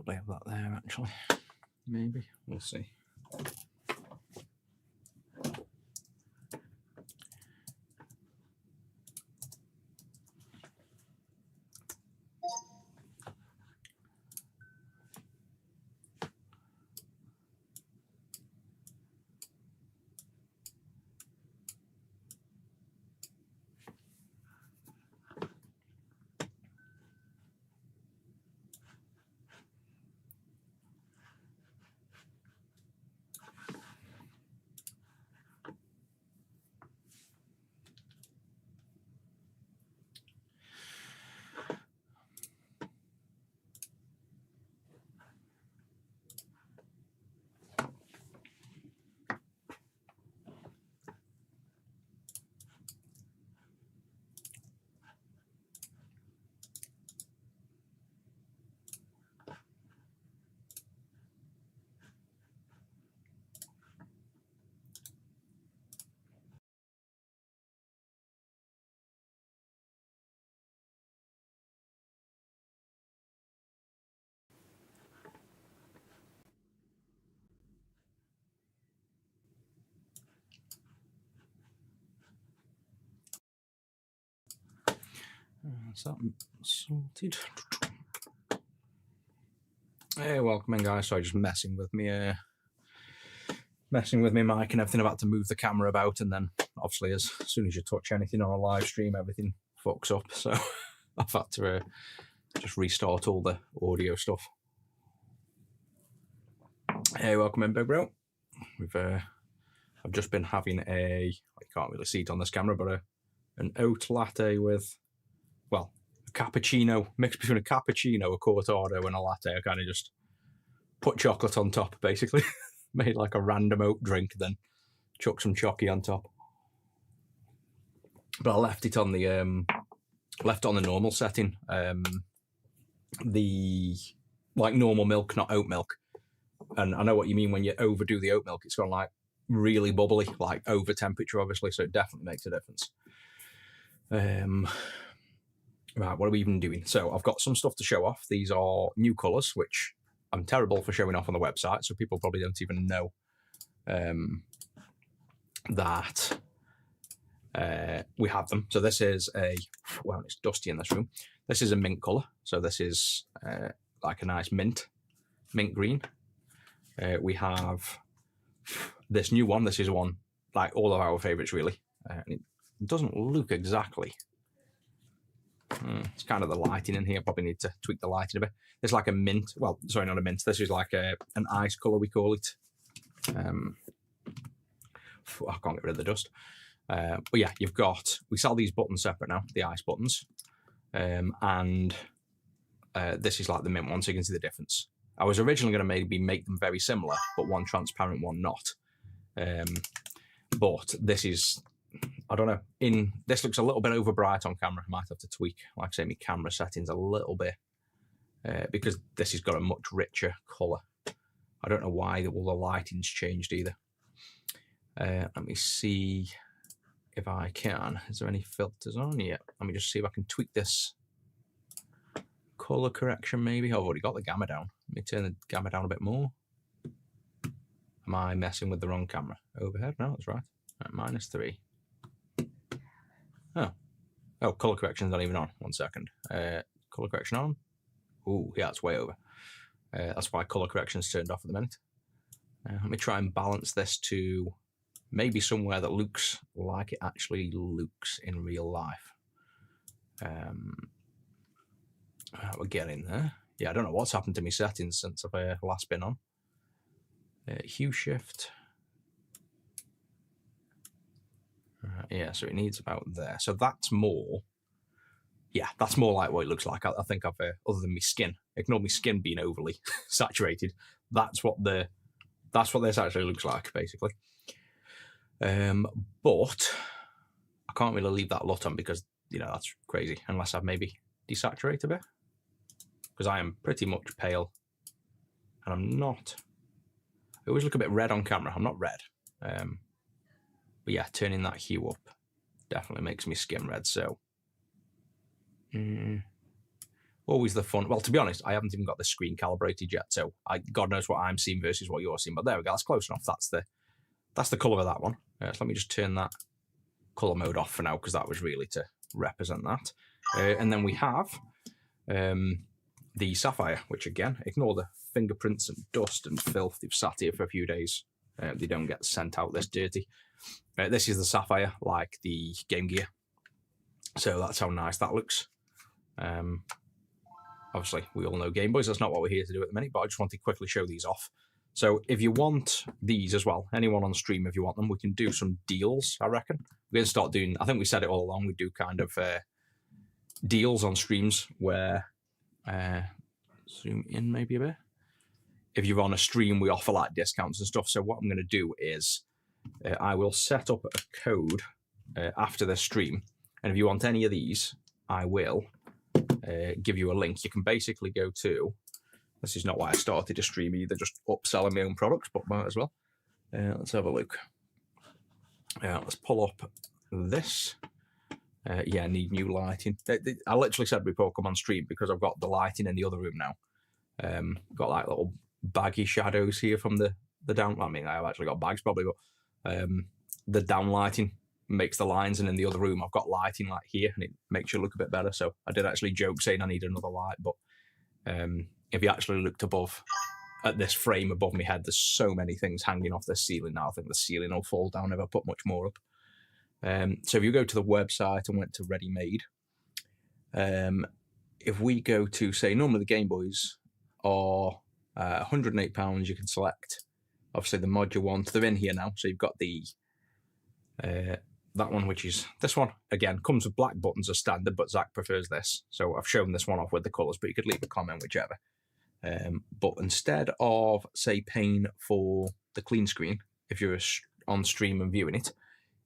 probably have that there, actually. Maybe. We'll see. Is that sorted? Hey, welcome in, guys. Sorry, just messing with me mic and everything. About to move the camera about, and then obviously as soon as you touch anything on a live stream, everything fucks up. So I've had to just restart all the audio stuff. Hey, welcome in, big bro. I've just been having I can't really see it on this camera, but an oat latte with, well, a cappuccino, mixed between a cappuccino, a cortado, and a latte. I kind of just put chocolate on top, basically. Made like a random oat drink, then chuck some chocky on top. But I left it on the normal setting. The like normal milk, not oat milk. And I know what you mean when you overdo the oat milk. It's gone like really bubbly, like over temperature, obviously. So it definitely makes a difference. Right, what are we even doing? So I've got some stuff to show off. These are new colours, which I'm terrible for showing off on the website, so people probably don't even know that we have them. So this is well, it's dusty in this room. This is a mint colour. So this is like a nice mint green. We have this new one. This is one like all of our favourites, really. It doesn't look exactly. It's kind of the lighting in here. Probably need to tweak the lighting a bit. It's like a mint. Well, sorry, not a mint. This is like an ice colour, we call it. I can't get rid of the dust. But yeah, we sell these buttons separate now, the ice buttons. And this is like the mint one, so you can see the difference. I was originally going to maybe make them very similar, but one transparent, one not. But this is, I don't know, this looks a little bit over bright on camera. I might have to tweak, like I say, my camera settings a little bit because this has got a much richer colour. I don't know why all the lighting's changed either. Let me see if I can. Is there any filters on yet? Let me just see if I can tweak this colour correction maybe. I've already got the gamma down. Let me turn the gamma down a bit more. Am I messing with the wrong camera? Overhead? No, that's right. -3. Oh, colour correction's not even on. 1 second. Colour correction on. Ooh, yeah, it's way over. That's why colour correction's turned off at the minute. Let me try and balance this to maybe somewhere that looks like it actually looks in real life. We're getting there. Yeah, I don't know what's happened to my settings since I've last been on. Hue shift. Yeah, so it needs about there. So that's more. Yeah, that's more like what it looks like. I think I've, other than my skin, ignore my skin being overly saturated. That's what this actually looks like, basically. But I can't really leave that LUT on because, you know, that's crazy, unless I've maybe desaturated a bit. Because I am pretty much pale. And I'm not. I always look a bit red on camera. I'm not red. But yeah, turning that hue up definitely makes me skin red. So always the fun. Well, to be honest, I haven't even got the screen calibrated yet, so God knows what I'm seeing versus what you're seeing. But there we go. That's close enough. That's the colour of that one. So let me just turn that colour mode off for now, because that was really to represent that. And then we have the sapphire, which again, ignore the fingerprints and dust and filth. They've sat here for a few days. They don't get sent out this dirty. This is the sapphire, like the Game Gear. So that's how nice that looks. Obviously, we all know Game Boys. That's not what we're here to do at the minute, but I just want to quickly show these off. So if you want these as well, anyone on stream, if you want them, we can do some deals, I reckon. We're going to start doing, I think we said it all along, we do kind of deals on streams where, zoom in maybe a bit. If you're on a stream, we offer like discounts and stuff. So what I'm going to do is I will set up a code after the stream. And if you want any of these, I will give you a link. You can basically go to, this is not why I started a stream either, just upselling my own products, but might as well. Let's have a look. Let's pull up this. Yeah, I need new lighting. I literally said before come on stream because I've got the lighting in the other room now. Got like little baggy shadows here from the down. I mean, I've actually got bags probably, but the down lighting makes the lines, and in the other room I've got lighting like here, and it makes you look a bit better. So I did actually joke saying I need another light, but if you actually looked above at this frame above my head, there's so many things hanging off the ceiling now. I think the ceiling will fall down if I put much more up. So if you go to the website and went to Ready Made, if we go to, say, normally the Game Boys are £108, you can select, obviously, the mod you want. They're in here now. So you've got the that one, which is this one. Again, comes with black buttons as standard, but Zach prefers this. So I've shown this one off with the colours, but you could leave a comment, whichever. But instead of, say, paying for the clean screen, if you're on stream and viewing it,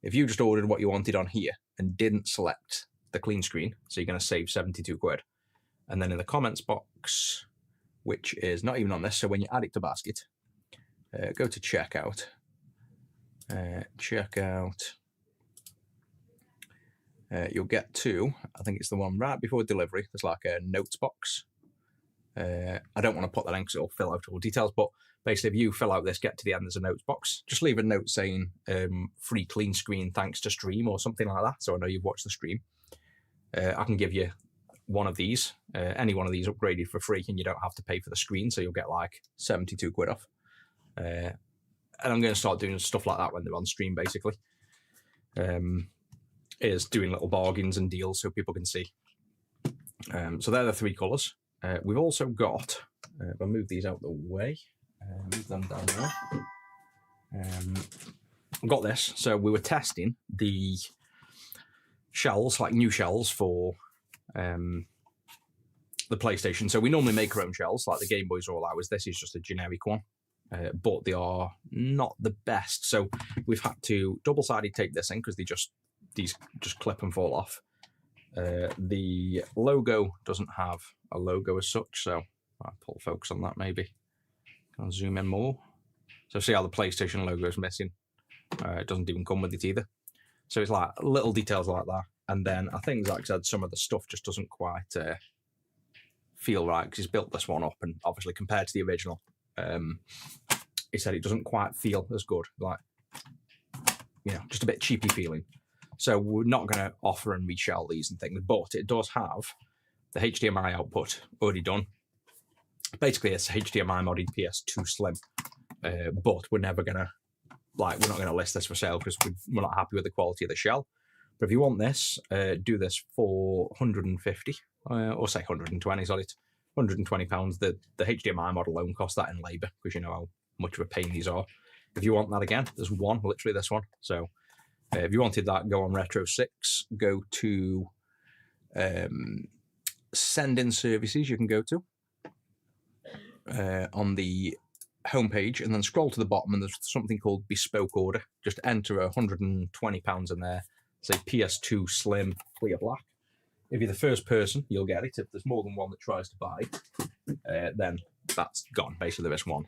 if you just ordered what you wanted on here and didn't select the clean screen, so you're going to save 72 quid. And then in the comments box, which is not even on this, so when you add it to basket, go to checkout. You'll get to, I think it's the one right before delivery, there's like a notes box. I don't want to put that in because it'll fill out all details, but basically if you fill out this, get to the end, there's a notes box. Just leave a note saying free clean screen thanks to stream or something like that, so I know you've watched the stream. I can give you one of these, any one of these upgraded for free, and you don't have to pay for the screen, so you'll get like 72 quid off. And I'm going to start doing stuff like that when they're on stream, basically. Is doing little bargains and deals so people can see. So they're the three colours. We've also got, if I move these out the way, move them down there. I've got this. So we were testing the shells, like new shells for the PlayStation. So we normally make our own shells, like the Game Boys are all ours. This is just a generic one. But they are not the best. So we've had to double-sided tape this in because these just clip and fall off. The logo doesn't have a logo as such, so I'll pull focus on that maybe. I'll zoom in more. So see how the PlayStation logo is missing? It doesn't even come with it either. So it's like little details like that. And then I think Zach said some of the stuff just doesn't quite feel right because he's built this one up, and obviously compared to the original, he said it doesn't quite feel as good, like, you know, just a bit cheapy feeling. So we're not going to offer and reshell these and things, but it does have the HDMI output already done. Basically, it's HDMI modded PS2 Slim, but we're never going to, we're not going to list this for sale because we're not happy with the quality of the shell. But if you want this, do this for 150, or say 120, sorry, it's £120. The HDMI mod alone costs that in labour because you know how much of a pain these are. If you want that again, there's one, literally this one. So if you wanted that, go on Retro 6, go to send-in services you can go to on the homepage, and then scroll to the bottom and there's something called bespoke order. Just enter £120 in there, say PS2 Slim clear black. If you're the first person, you'll get it. If there's more than one that tries to buy, then that's gone. Basically, there is one.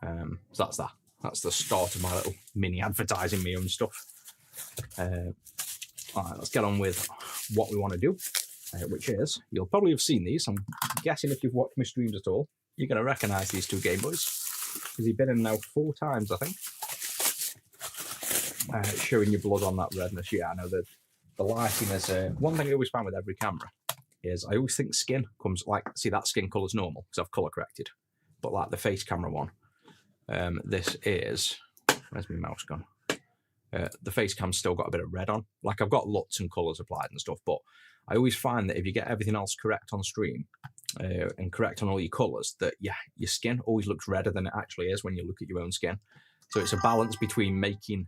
So that's that. That's the start of my little mini advertising my own stuff. All right, let's get on with what we want to do. which is, you'll probably have seen these. I'm guessing if you've watched my streams at all, you're going to recognise these two Game Boys, because he's been in now 4 times, I think. Showing your blood on that redness. Yeah, I know that the lighting is... one thing I always find with every camera is I always think skin comes... Like, see, that skin colour's normal, because I've colour corrected. But like the face camera one, this is... Where's my mouse gone? The face cam's still got a bit of red on. Like, I've got LUTs and colours applied and stuff, but I always find that if you get everything else correct on stream and correct on all your colours, that yeah, your skin always looks redder than it actually is when you look at your own skin. So it's a balance between making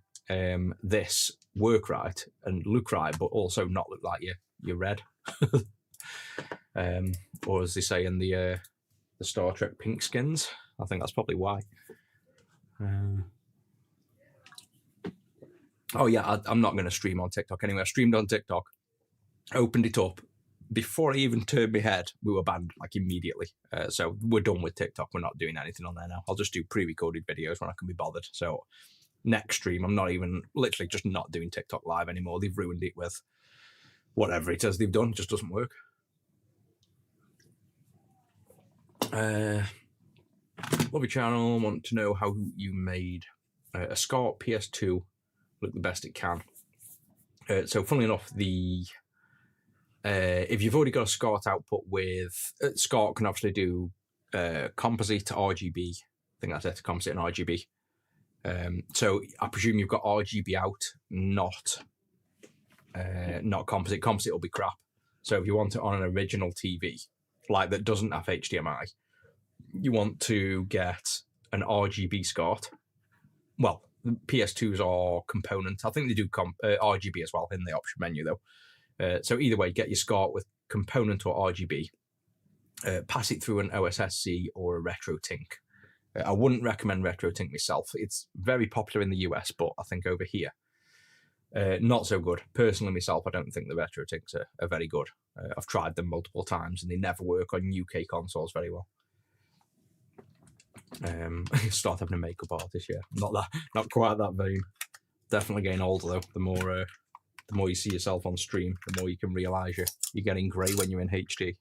this work right and look right, but also not look like you're red. Or as they say in the Star Trek pink skins, I think that's probably why. Oh yeah, I'm not going to stream on TikTok anyway. I streamed on TikTok, opened it up. Before I even turned my head, we were banned like immediately. So we're done with TikTok. We're not doing anything on there now. I'll just do pre-recorded videos when I can be bothered. So next stream, I'm not even, literally just not doing TikTok live anymore. They've ruined it with whatever it is they've done. It just doesn't work. Love your channel. Want to know how you made a SCART PS2 look the best it can. So funnily enough, if you've already got a SCART output with... SCART can obviously do composite, RGB. I think that's it, composite and RGB. So I presume you've got RGB out, not composite. Composite will be crap. So if you want it on an original TV, like that doesn't have HDMI, you want to get an RGB SCART. Well, PS2s are component. I think they do RGB as well in the option menu though. So either way, get your SCART with component or RGB. Pass it through an OSSC or a RetroTink. I wouldn't recommend RetroTink myself. It's very popular in the US, but I think over here, not so good. Personally, myself, I don't think the RetroTinks are very good. I've tried them multiple times and they never work on UK consoles very well. Start having a makeup artist, yeah. Not quite that vain. Definitely getting older though. The more you see yourself on stream, the more you can realise you're getting grey when you're in HD.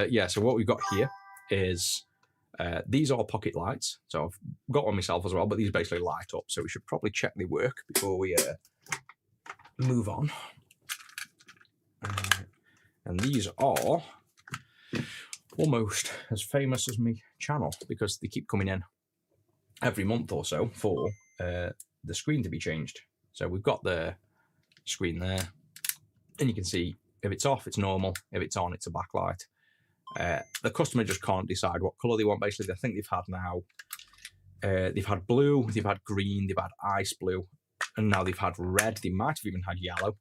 Yeah, so what we've got here is these are pocket lights. So I've got one myself as well, but these basically light up. So we should probably check they work before we move on. And these are almost as famous as my channel because they keep coming in every month or so for the screen to be changed. So we've got the screen there, and you can see if it's off, it's normal. If it's on, it's a backlight. The customer just can't decide what colour they want. Basically, I think they've had now, they've had blue, they've had green, they've had ice blue, and now they've had red. They might have even had yellow.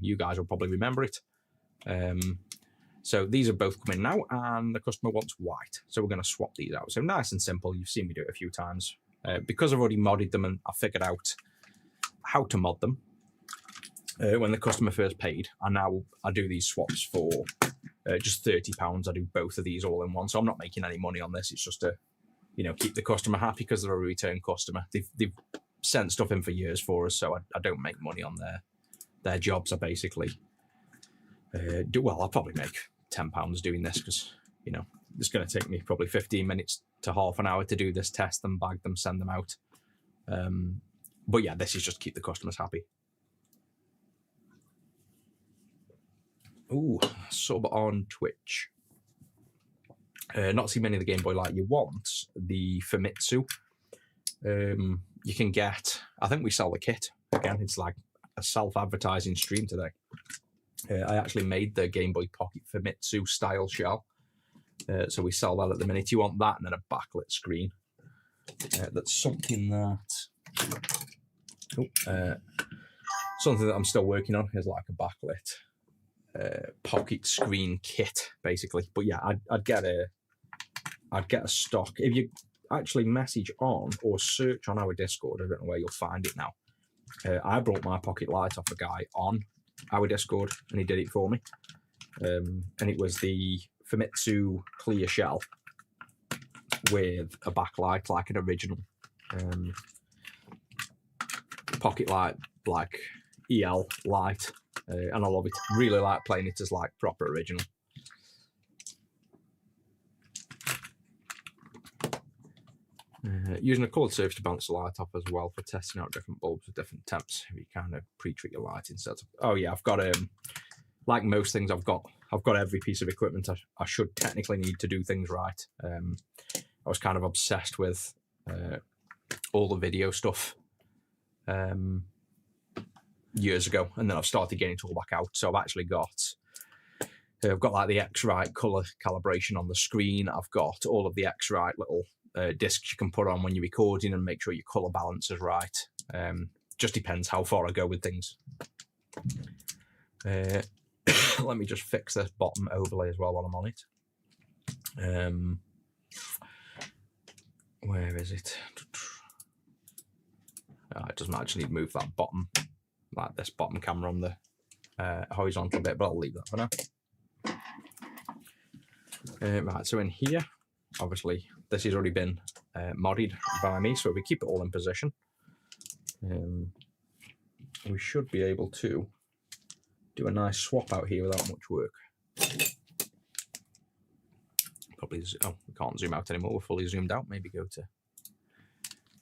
You guys will probably remember it. So these are both coming now, and the customer wants white. So we're going to swap these out. So nice and simple. You've seen me do it a few times. Because I've already modded them and I figured out how to mod them when the customer first paid, and now I do these swaps for just £30. I do both of these all in one. So I'm not making any money on this. It's just to, keep the customer happy because they're a return customer. They've sent stuff in for years for us, so I don't make money on their jobs. I basically I'll probably make £10 doing this because, it's going to take me probably 15 minutes to half an hour to do this, test them, bag them, send them out. But yeah, this is just to keep the customers happy. Ooh, sub on Twitch. Not seen many of the Game Boy like you want. The Famitsu. You can get, I think we sell the kit. Again, it's like a self-advertising stream today. I actually made the Game Boy Pocket Famitsu style shell. So we sell that at the minute. You want that and then a backlit screen. That's something that I'm still working on is like a backlit pocket screen kit, basically. But yeah, I'd get a stock. If you actually message on or search on our Discord, I don't know where you'll find it now. I brought my pocket light off a guy on our Discord, and he did it for me. And it was the Famitsu clear shell with a backlight, like an original pocket light, like EL light, and I love it. Really like playing it as like proper original. Using a coloured surface to bounce the light off as well for testing out different bulbs with different temps. If you kind of pre-treat your lighting setup. Oh yeah, I've got like most things, I've got every piece of equipment I should technically need to do things right. I was kind of obsessed with all the video stuff years ago, and then I've started getting it all back out. So I've actually got like the X-Rite colour calibration on the screen. I've got all of the X-Rite little discs you can put on when you're recording and make sure your colour balance is right. Just depends how far I go with things. Let me just fix this bottom overlay as well while I'm on it. Where is it? It doesn't actually move that bottom, like this bottom camera on the horizontal bit, but I'll leave that for now. Right, so in here, obviously, this has already been modded by me, so if we keep it all in position, we should be able to do a nice swap out here without much work. Probably, oh, we can't zoom out anymore, we're fully zoomed out. Maybe go to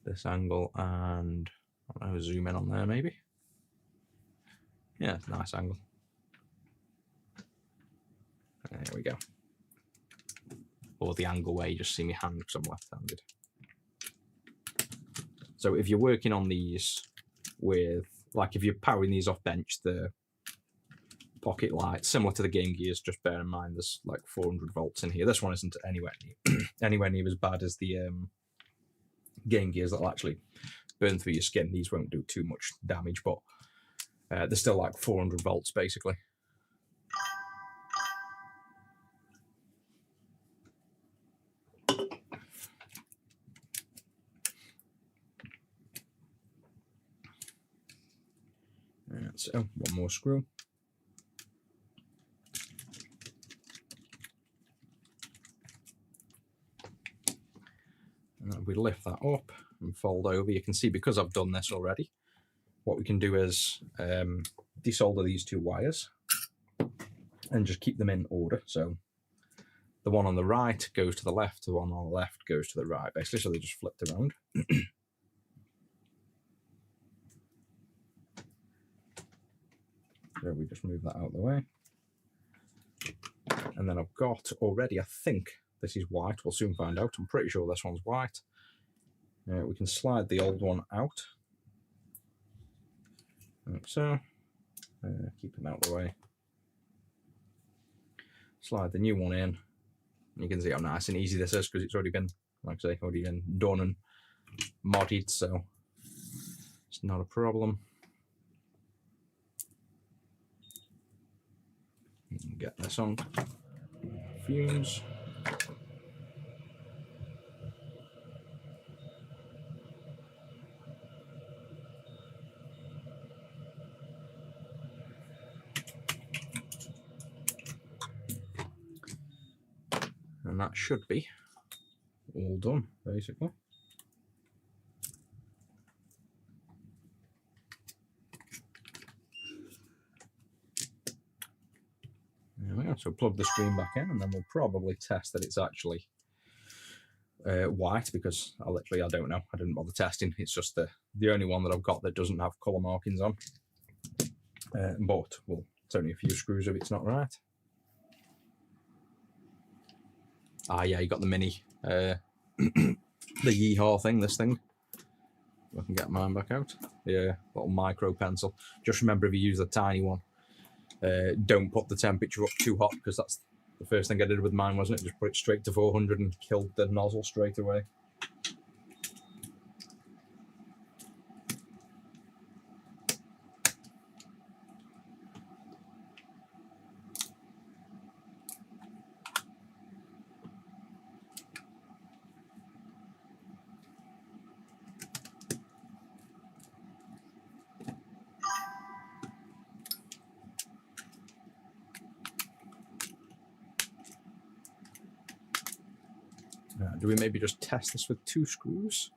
this angle and, I don't know, zoom in on there maybe. Yeah, nice angle. There we go. Or the angle where you just see my hand because I'm left-handed. So if you're working on these with, like if you're powering these off bench, the pocket light, similar to the Game Gears, just bear in mind there's like 400 volts in here. This one isn't anywhere near as bad as the Game Gears that'll actually burn through your skin. These won't do too much damage, but they're still like 400 volts basically. So one more screw. And we lift that up and fold over. You can see because I've done this already, what we can do is desolder these two wires and just keep them in order. So the one on the right goes to the left, the one on the left goes to the right, basically, so they just flipped around. So we just move that out of the way. And then I've got already, I think this is white, we'll soon find out. I'm pretty sure this one's white. We can slide the old one out. Like so. Keep it out of the way. Slide the new one in. You can see how nice and easy this is because it's already been, like I say, already been done and modded, so it's not a problem. Get this on fumes. And that should be all done, basically. There we go. So plug the screen back in, and then we'll probably test that it's actually white, because I don't know. I didn't bother testing. It's just the only one that I've got that doesn't have colour markings on. But well, it's only a few screws if it's not right. Ah, yeah, you got the mini, the Yeehaw thing, this thing. I can get mine back out. Yeah, little micro pencil. Just remember, if you use the tiny one, don't put the temperature up too hot, because that's the first thing I did with mine, wasn't it? Just put it straight to 400 and killed the nozzle straight away. Do we maybe just test this with 2 screws?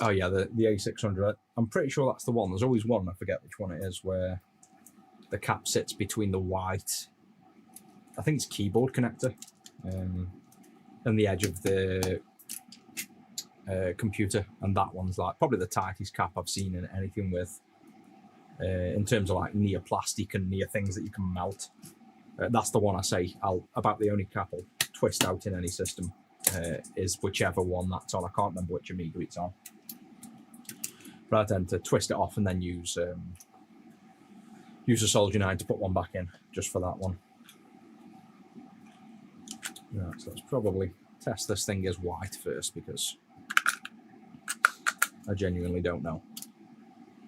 Oh yeah, the A600. I'm pretty sure that's the one. There's always one, I forget which one it is, where the cap sits between the white, I think it's keyboard connector, and the edge of the computer. And that one's like probably the tightest cap I've seen in anything with, in terms of like near plastic and near things that you can melt. That's the one I say. About the only cap I'll twist out in any system is whichever one that's on. I can't remember which Amiga it's on. But I tend to twist it off and then use a Soldier 9 to put one back in, just for that one. Right, so let's probably test this thing as white first, because I genuinely don't know.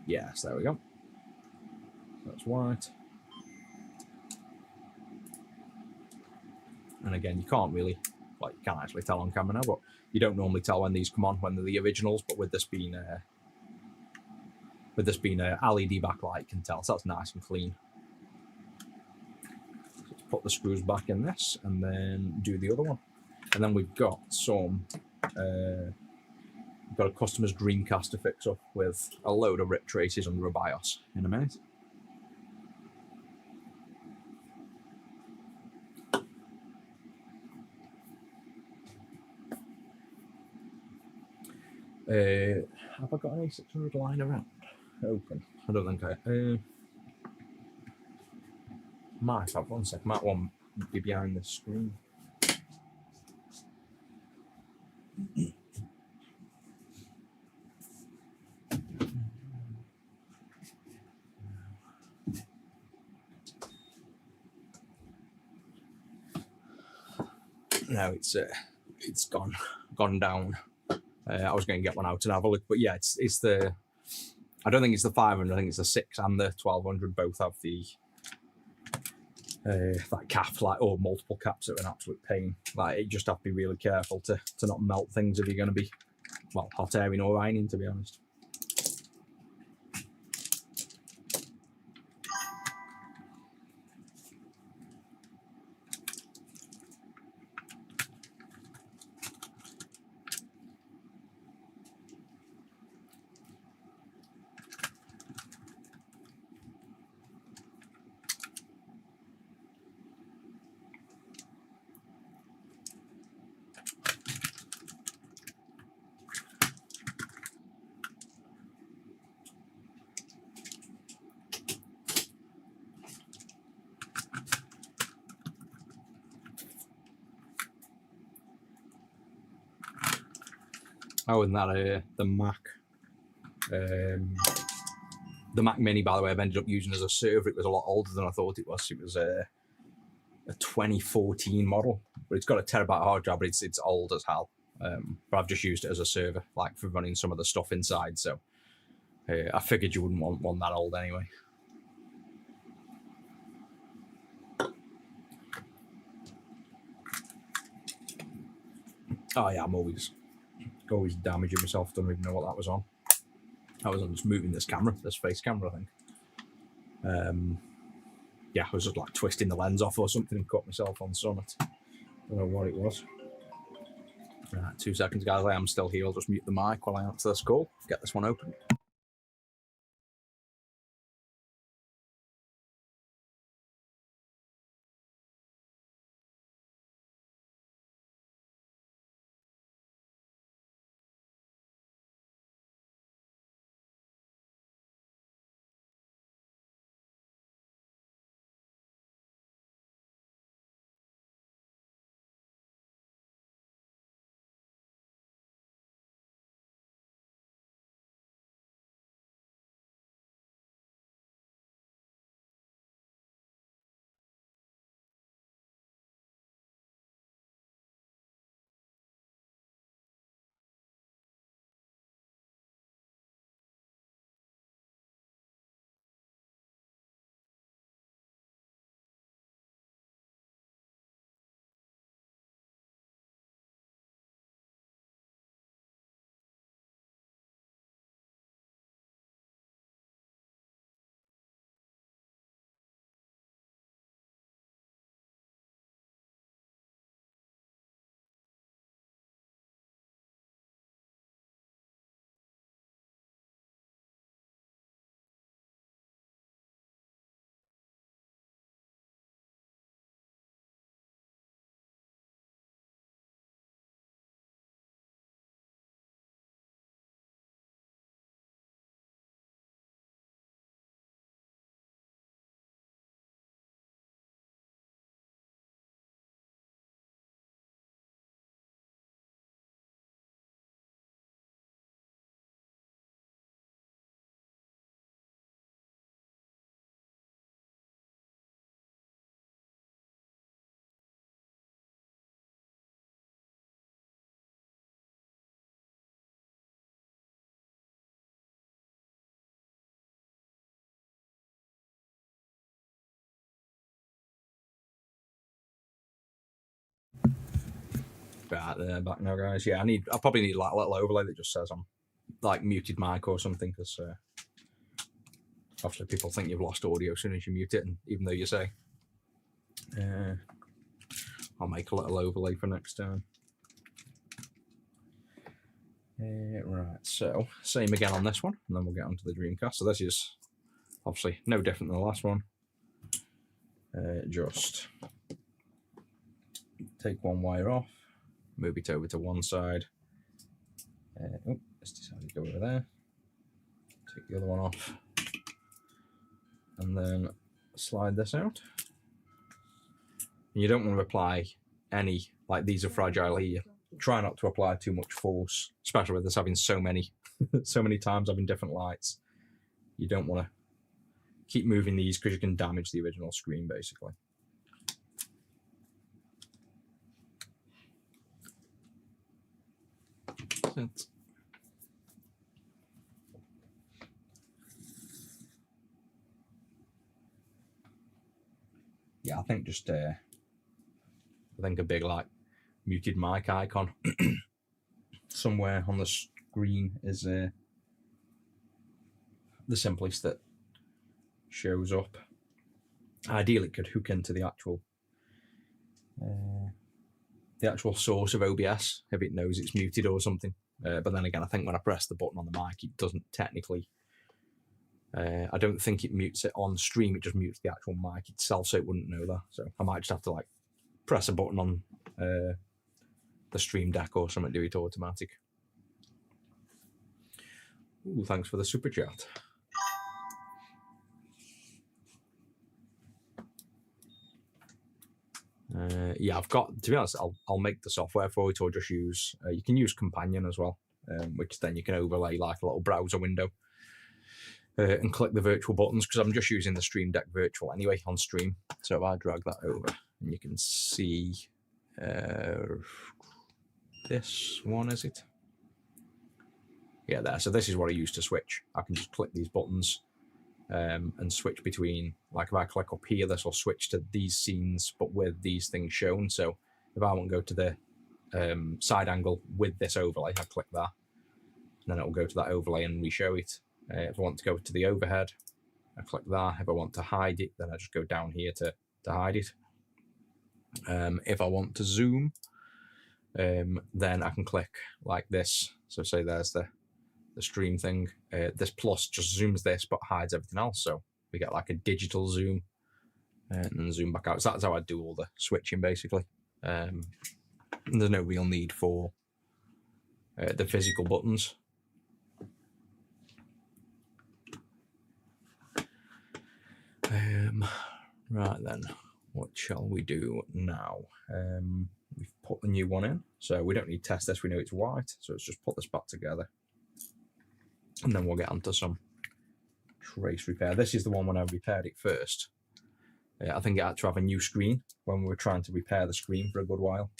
Yes, there we go. That's white. And again, you can't really, well, you can't actually tell on camera now, but you don't normally tell when these come on, when they're the originals, but with this being a LED backlight, you can tell, so that's nice and clean. Let's put the screws back in this and then do the other one. And then we've got some, we've got a customer's Dreamcast to fix up with a load of rip traces under a BIOS in a minute. Have I got an A600 lying around? Open. I don't think I might have. One sec. Might one be behind the screen. No, it's gone down. I was going to get one out and have a look, but yeah, it's the. I don't think it's the 500. I think it's the 6 and the 1200. Both have the that cap, like, or multiple caps that are an absolute pain. Like, you just have to be really careful to not melt things if you're going to be, well, hot airing or ironing, to be honest. Oh, and that the Mac Mini, by the way, I've ended up using as a server. It was a lot older than I thought it was. It was a 2014 model, but it's got a terabyte hard drive, but it's old as hell. But I've just used it as a server, like for running some of the stuff inside. So I figured you wouldn't want one that old anyway. Oh yeah, I'm always damaging myself. Don't even know what that was on. I was just moving this face camera, I think. Yeah, I was just like twisting the lens off or something and cut myself on Summit. I don't know what it was. Right, 2 seconds, guys. I am still here. I'll just mute the mic while I answer this call. Get this one open. Right, they're back now, guys. Yeah, I probably need like a little overlay that just says I'm like muted mic or something, because obviously people think you've lost audio as soon as you mute it, and even though you say, I'll make a little overlay for next time. Right, so same again on this one, and then we'll get onto the Dreamcast. So this is obviously no different than the last one. Just take one wire off, move it over to one side. Let's decide to go over there. Take the other one off, and then slide this out. You don't want to apply any, like these are fragile here. Try not to apply too much force, especially with this having so many times having different lights. You don't want to keep moving these because you can damage the original screen basically. Yeah, I think just I think a big like muted mic icon somewhere on the screen is the simplest that shows up. Ideally, it could hook into the actual source of OBS if it knows it's muted or something. But then again, I think when I press the button on the mic, it doesn't technically. I don't think it mutes it on stream. It just mutes the actual mic itself, so it wouldn't know that. So I might just have to like press a button on the stream deck or something, do it automatic. Ooh, thanks for the super chat. Yeah, I've got, to be honest, I'll make the software for it, or just use, you can use Companion as well, which then you can overlay like a little browser window and click the virtual buttons, because I'm just using the Stream Deck virtual anyway on stream. So if I drag that over, and you can see this one, is it? Yeah, there. So this is what I use to switch. I can just click these buttons and switch between, like if I click up here, this will switch to these scenes, but with these things shown. So if I want to go to the side angle with this overlay, I click that, and then it will go to that overlay and re-show it. If I want to go to the overhead, I click that. If I want to hide it, then I just go down here to hide it. If I want to zoom, then I can click like this. So say there's the stream thing. This plus just zooms this but hides everything else. So we get like a digital zoom and then zoom back out. So that's how I do all the switching basically. There's no real need for the physical buttons. Right then, what shall we do now? We've put the new one in, so we don't need to test this. We know it's white, so let's just put this back together, and then we'll get onto some trace repair. This is the one when I repaired it first. I think it had to have a new screen when we were trying to repair the screen for a good while.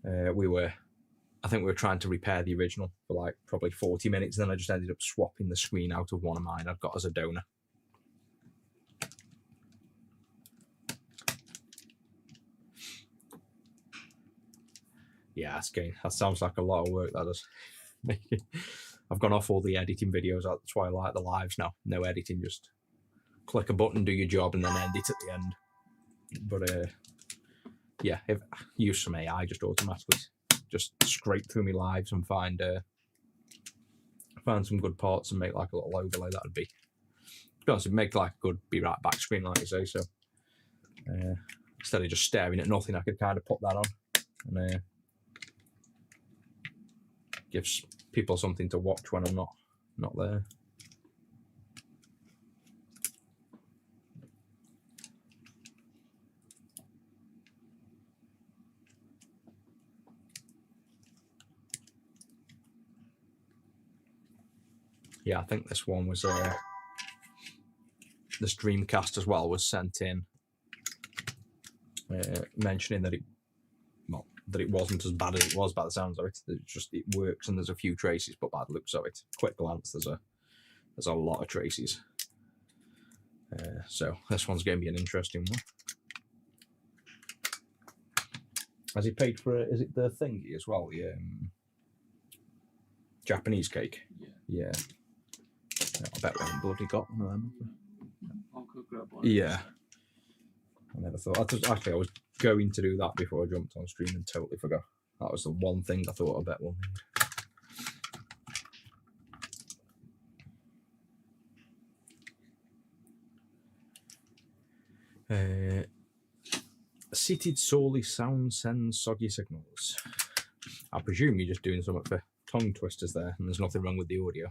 I think we were trying to repair the original for like probably 40 minutes, and then I just ended up swapping the screen out of one of mine I'd got as a donor. Yeah, that sounds like a lot of work, that does. I've gone off all the editing videos. That's why I like the lives now. No editing, just click a button, do your job, and then end it at the end. But yeah, if use some AI, just automatically just scrape through my lives and find some good parts and make like a little overlay. That'd be, to be honest, it'd make like a good be right back screen, like you say. So instead of just staring at nothing, I could kind of put that on and gives people something to watch when I'm not there. Yeah, I think this one was this Dreamcast as well was sent in mentioning that it wasn't as bad as it was by the sounds of it. It works and there's a few traces, but by the looks of it, quick glance, there's a lot of traces. So this one's going to be an interesting one. Has he paid for it? Is it the thingy as well? The Japanese cake? Yeah. I bet we haven't bloody got one of them. I'll go grab one. Yeah. I never thought. Actually, I was going to do that before I jumped on stream and totally forgot. That was the one thing I thought I bet we'll need. Seated solely sound sends soggy signals. I presume you're just doing something for tongue twisters there, and there's nothing wrong with the audio.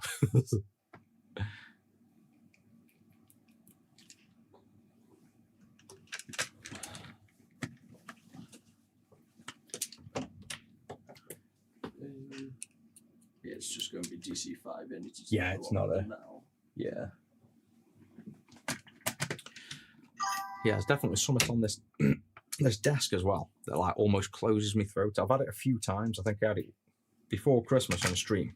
Yeah, it's just going to be DC5 and it's yeah, it's not a now. Yeah. Yeah, there's definitely something on this this desk as well that like almost closes my throat. I've had it a few times. I think I had it before Christmas on stream.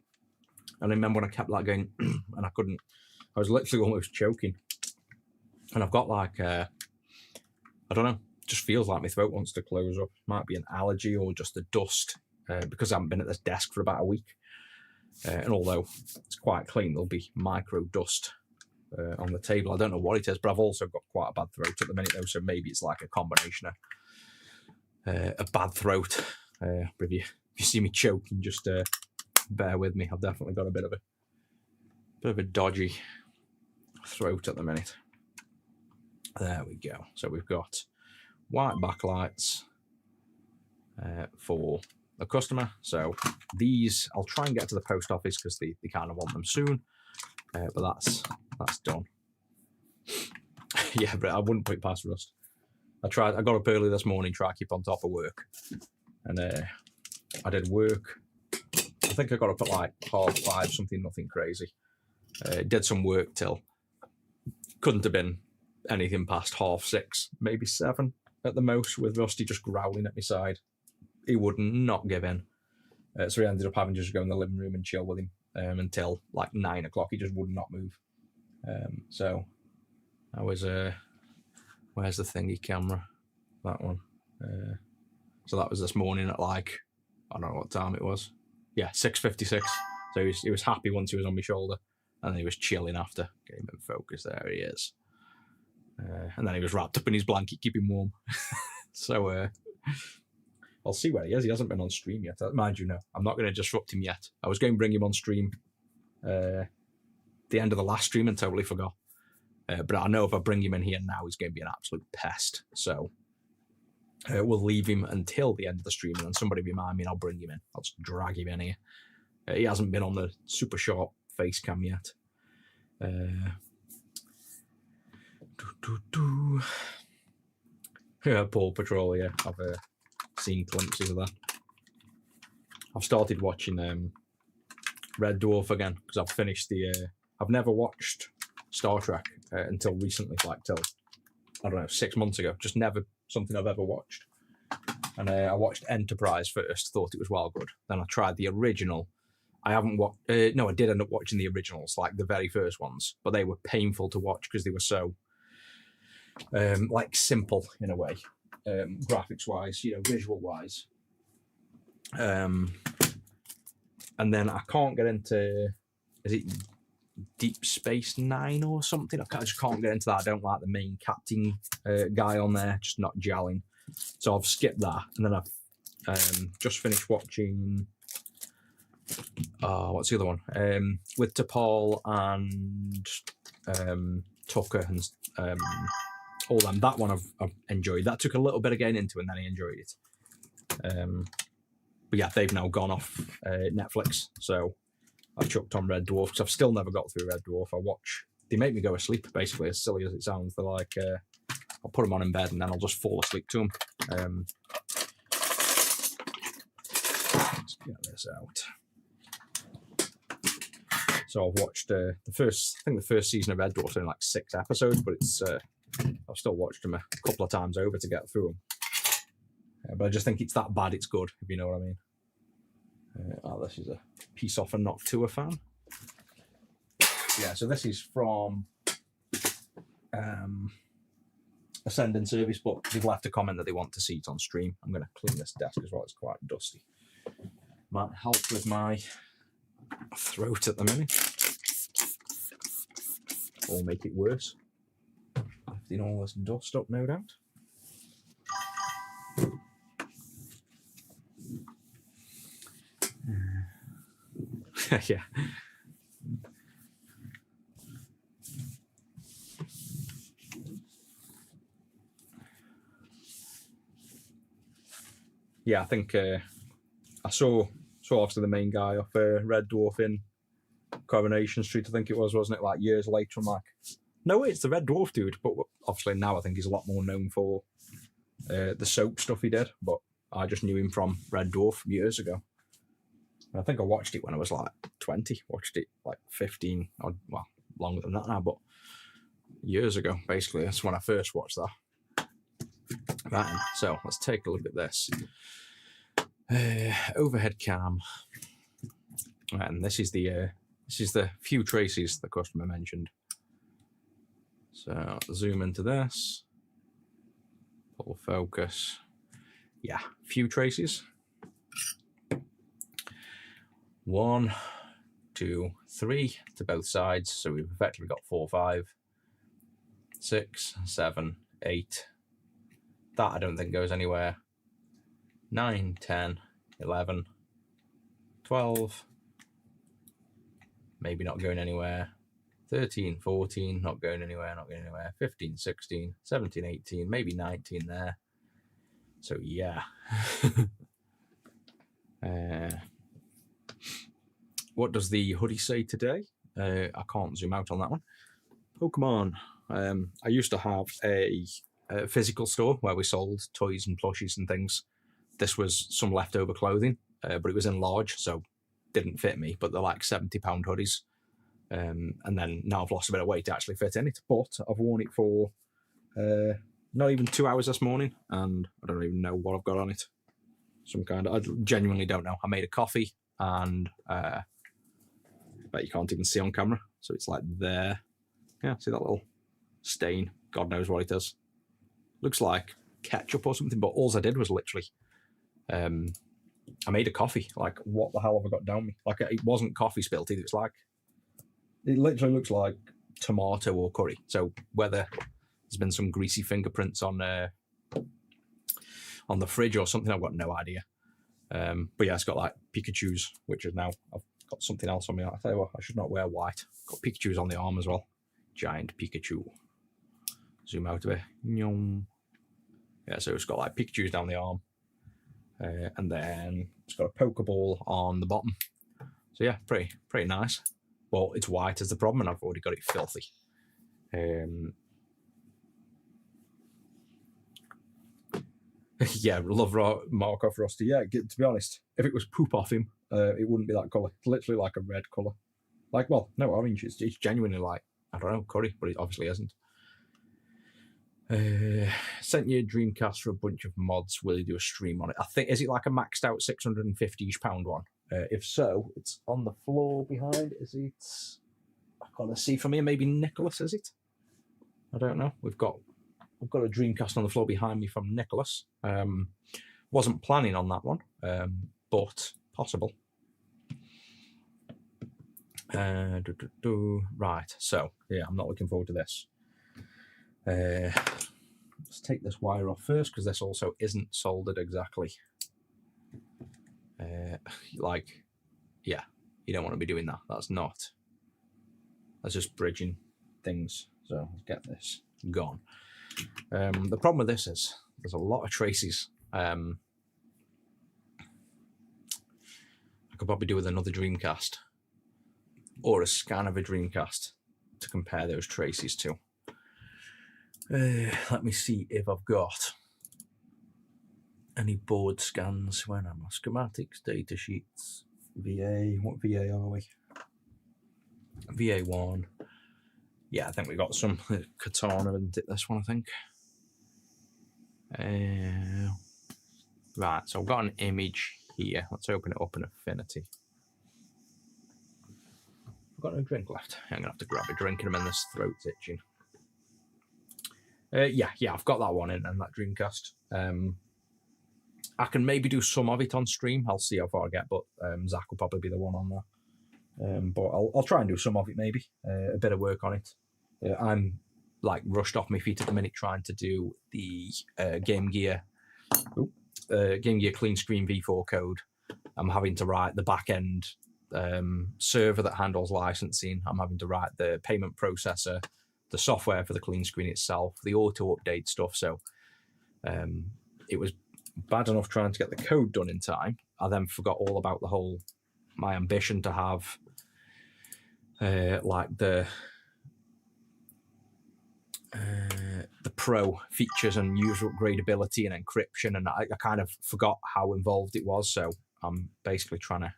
And I remember when I kept like going and I couldn't, I was literally almost choking. And I've got like, I don't know, just feels like my throat wants to close up. Might be an allergy or just the dust because I haven't been at this desk for about a week. And although it's quite clean, there'll be micro dust on the table. I don't know what it is, but I've also got quite a bad throat at the minute though, so maybe it's like a combination of a bad throat. But if you see me choking, just bear with me. I've definitely got a bit of a dodgy throat at the minute. There we go. So we've got white backlights for the customer. So these I'll try and get to the post office because they kind of want them soon. But that's done. Yeah, but I wouldn't put it past Rust. I got up early this morning, try to keep on top of work. And I did work. I think I got up at like 5:30, nothing crazy. Did some work till, couldn't have been anything past 6:30, maybe 7 at the most, with Rusty just growling at my side. He would not give in. So we ended up having to just go in the living room and chill with him until like 9 o'clock. He just would not move. So I was, where's the thingy camera? That one. So that was this morning at like, I don't know what time it was. Yeah, 6:56. So he was happy once he was on my shoulder, and then he was chilling after. Get him in focus. There he is. And then he was wrapped up in his blanket, keeping warm. So I'll see where he is. He hasn't been on stream yet. Mind you, no, I'm not going to disrupt him yet. I was going to bring him on stream the end of the last stream and totally forgot. But I know if I bring him in here now, he's going to be an absolute pest. So we'll leave him until the end of the stream, and then somebody remind me and I'll bring him in. I'll just drag him in here. He hasn't been on the super short face cam yet. Yeah, Paw Patrol, yeah. I've seen glimpses of that. I've started watching Red Dwarf again because I've finished I've never watched Star Trek until recently, like till, I don't know, 6 months ago. Just never something I've ever watched. And I watched Enterprise first, thought it was well good. Then I tried the original. I haven't watched, no, I did end up watching the originals, like the very first ones, but they were painful to watch because they were so, like, simple in a way, graphics-wise, visual-wise. And then I can't get into, is it Deep Space Nine or something? I just can't get into that. I don't like the main captain guy on there, just not gelling. So I've skipped that, and then I've just finished watching. What's the other one? With T'Pol and Tucker and all them. That one I've enjoyed. That took a little bit of getting into, and then I enjoyed it. But yeah, they've now gone off Netflix, so I chucked on Red Dwarf because I've still never got through Red Dwarf. They make me go to sleep, basically, as silly as it sounds. They're like, I'll put them on in bed and then I'll just fall asleep to them. Let's get this out. So I've watched the first season of Red Dwarf in like 6 episodes, but it's I've still watched them a couple of times over to get through them. But I just think it's that bad it's good, if you know what I mean. This is a piece off a Noctua fan. Yeah, so this is from send in service, but they've left a comment that they want to see it on stream. I'm going to clean this desk as well. It's quite dusty. Might help with my throat at the minute, or make it worse. Lifting all this dust up, no doubt. Yeah. Yeah, I think I saw obviously the main guy off Red Dwarf in Coronation Street, I think it was, wasn't it? Like years later, I'm like, no, it's the Red Dwarf dude. But obviously now I think he's a lot more known for the soap stuff he did. But I just knew him from Red Dwarf years ago. And I think I watched it when I was like 20. Watched it like 15, or well, longer than that now, but years ago, basically. That's when I first watched that. Right, so let's take a look at this. Overhead cam. And this is the few traces the customer mentioned. So zoom into this. Pull focus. Yeah, few traces. 1, 2, 3 to both sides. So we've effectively got 4, 5, 6, 7, 8. That I don't think goes anywhere. 9, 10, 11, 12. Maybe not going anywhere. 13, 14, not going anywhere, not going anywhere. 15, 16, 17, 18, maybe 19 there. So yeah. What does the hoodie say today? I can't zoom out on that one. Pokemon. I used to have a physical store where we sold toys and plushies and things. This was some leftover clothing, but it was in large, so didn't fit me. But they're like £70 hoodies. And then now I've lost a bit of weight to actually fit in it. But I've worn it for not even 2 hours this morning, and I don't even know what I've got on it. Some kind of, I genuinely don't know. I made a coffee, and but you can't even see on camera, so it's like there. Yeah, see that little stain? God knows what it is. Looks like ketchup or something, but all I did was literally I made a coffee. Like, what the hell have I got down me? Like, it wasn't coffee spilt either. It's like, it literally looks like tomato or curry. So whether there's been some greasy fingerprints on the fridge or something, I've got no idea. But yeah, it's got like Pikachu's, which is now, I've got something else on me. I tell you what, I should not wear white. Got Pikachu's on the arm as well. Giant Pikachu. Zoom out a bit. Yeah, so it's got like Pikachu's down the arm. And then it's got a Pokeball on the bottom. So yeah, pretty nice. But it's white is the problem, and I've already got it filthy. Yeah, love Markov Rusty. Yeah, to be honest, if it was poop off him, it wouldn't be that colour. It's literally like a red colour. Like, well, no, orange. It's genuinely like, I don't know, curry, but it obviously isn't. Sent you a Dreamcast for a bunch of mods. Will you do a stream on it? I think, is it like a maxed out £650 one? If so, it's on the floor behind. Is it? I can't see from here. Maybe Nicholas, is it? I don't know. We've got a Dreamcast on the floor behind me from Nicholas. Wasn't planning on that one, but possible. Right. So yeah, I'm not looking forward to this. Let's take this wire off first, because this also isn't soldered exactly. Like, yeah, you don't want to be doing that. That's just bridging things. So let's get this gone. The problem with this is there's a lot of traces. I could probably do with another Dreamcast or a scan of a Dreamcast to compare those traces to. Let me see if I've got any board scans. When am I? Schematics, data sheets, VA. What VA are we? VA1. Yeah, I think we got some Katana, isn't it? This one, I think. Right, so I've got an image here. Let's open it up in Affinity. I've got no drink left. I'm going to have to grab a drink in a minute. This throat's itching. Yeah, I've got that one in and that Dreamcast. I can maybe do some of it on stream. I'll see how far I get, but Zach will probably be the one on there. But I'll try and do some of it maybe, a bit of work on it. I'm like rushed off my feet at the minute trying to do the Game Gear clean screen v4 code. I'm having to write the back end server that handles licensing. I'm having to write the payment processor, the software for the clean screen itself, the auto update stuff. So it was bad enough trying to get the code done in time. I then forgot all about my ambition to have like the pro features and user upgradability and encryption, and I kind of forgot how involved it was. So I'm basically trying to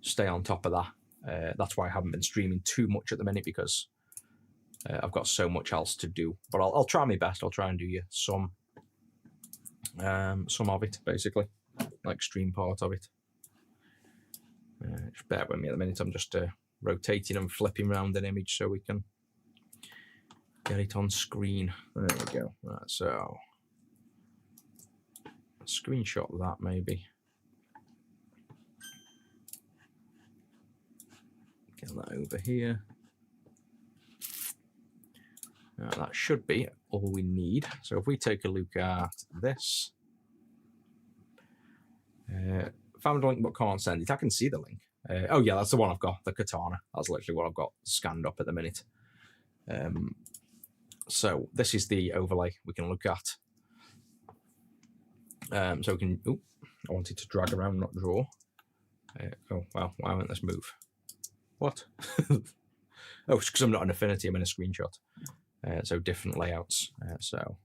stay on top of that. That's why I haven't been streaming too much at the minute, because I've got so much else to do. But I'll try my best. I'll try and do you some of it, basically, like stream part of it. Just bear with me at the minute. I'm just rotating and flipping around an image so we can get it on screen. There we go. Right, so screenshot that maybe. Get that over here. That should be all we need. So if we take a look at this, found a link but can't send it. I can see the link. Oh yeah, that's the one I've got, the katana. That's literally what I've got scanned up at the minute. So this is the overlay we can look at. So we can, I wanted to drag around, not draw. Oh, well, why won't this move? What? Oh, it's because I'm not an Affinity, I'm in a screenshot. So different layouts. So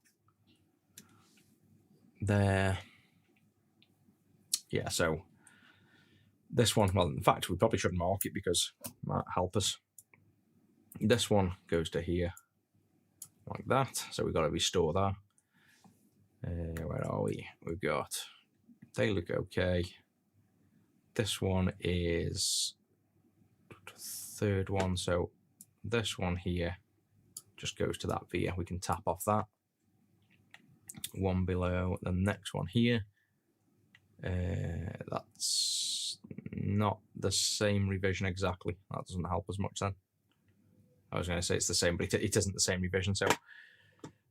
there. Yeah, so this one, well, in fact, we probably shouldn't mark it because it might help us. This one goes to here, like that. So we've got to restore that. Where are we? We've got, they look okay. This one is the third one. So this one here just goes to that via. We can tap off that. One below, the next one here. That's not the same revision exactly. That doesn't help us much then. I was going to say it's the same, but it isn't the same revision. So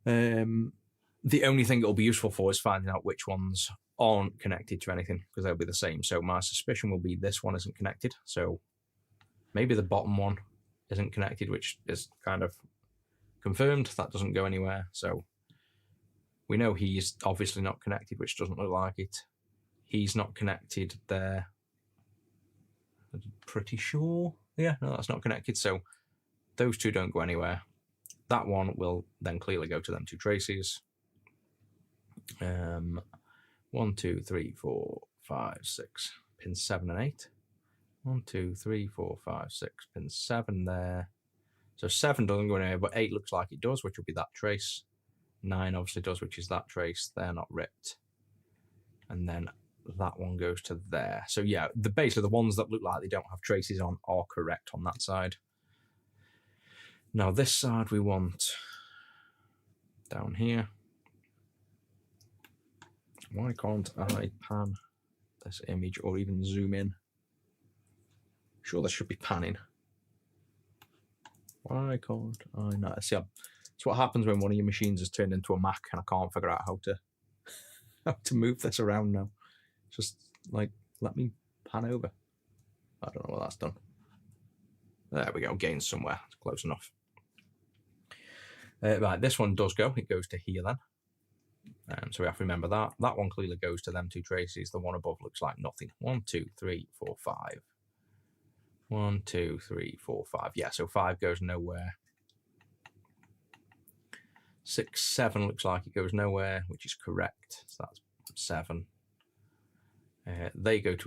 the only thing it'll be useful for is finding out which ones aren't connected to anything, because they'll be the same. So my suspicion will be this one isn't connected. So maybe the bottom one isn't connected, which is kind of confirmed. That doesn't go anywhere. So we know he's obviously not connected, which doesn't look like it. He's not connected there. I'm pretty sure. Yeah, no, that's not connected. So those two don't go anywhere. That one will then clearly go to them two traces. 1, 2, 3, 4, 5, 6, pins 7 and 8. 1, 2, 3, 4, 5, 6, pins 7 there. So 7 doesn't go anywhere, but 8 looks like it does, which will be that trace. 9 obviously does, which is that trace. They're not ripped. And then that one goes to there. So yeah, basically the ones that look like they don't have traces on are correct on that side. Now this side we want down here. Why can't I pan this image or even zoom in? Sure, there should be panning. Why can't I not? See, it's what happens when one of your machines is turned into a Mac and I can't figure out how to move this around now. Just like, let me pan over. I don't know what that's done. There we go, gain somewhere. It's close enough. Right, this one does go. It goes to here then. So we have to remember that. That one clearly goes to them two traces. The one above looks like nothing. 1, 2, 3, 4, 5. 1, 2, 3, 4, 5. Yeah, so 5 goes nowhere. 6, 7 looks like it goes nowhere, which is correct. So that's 7. They go to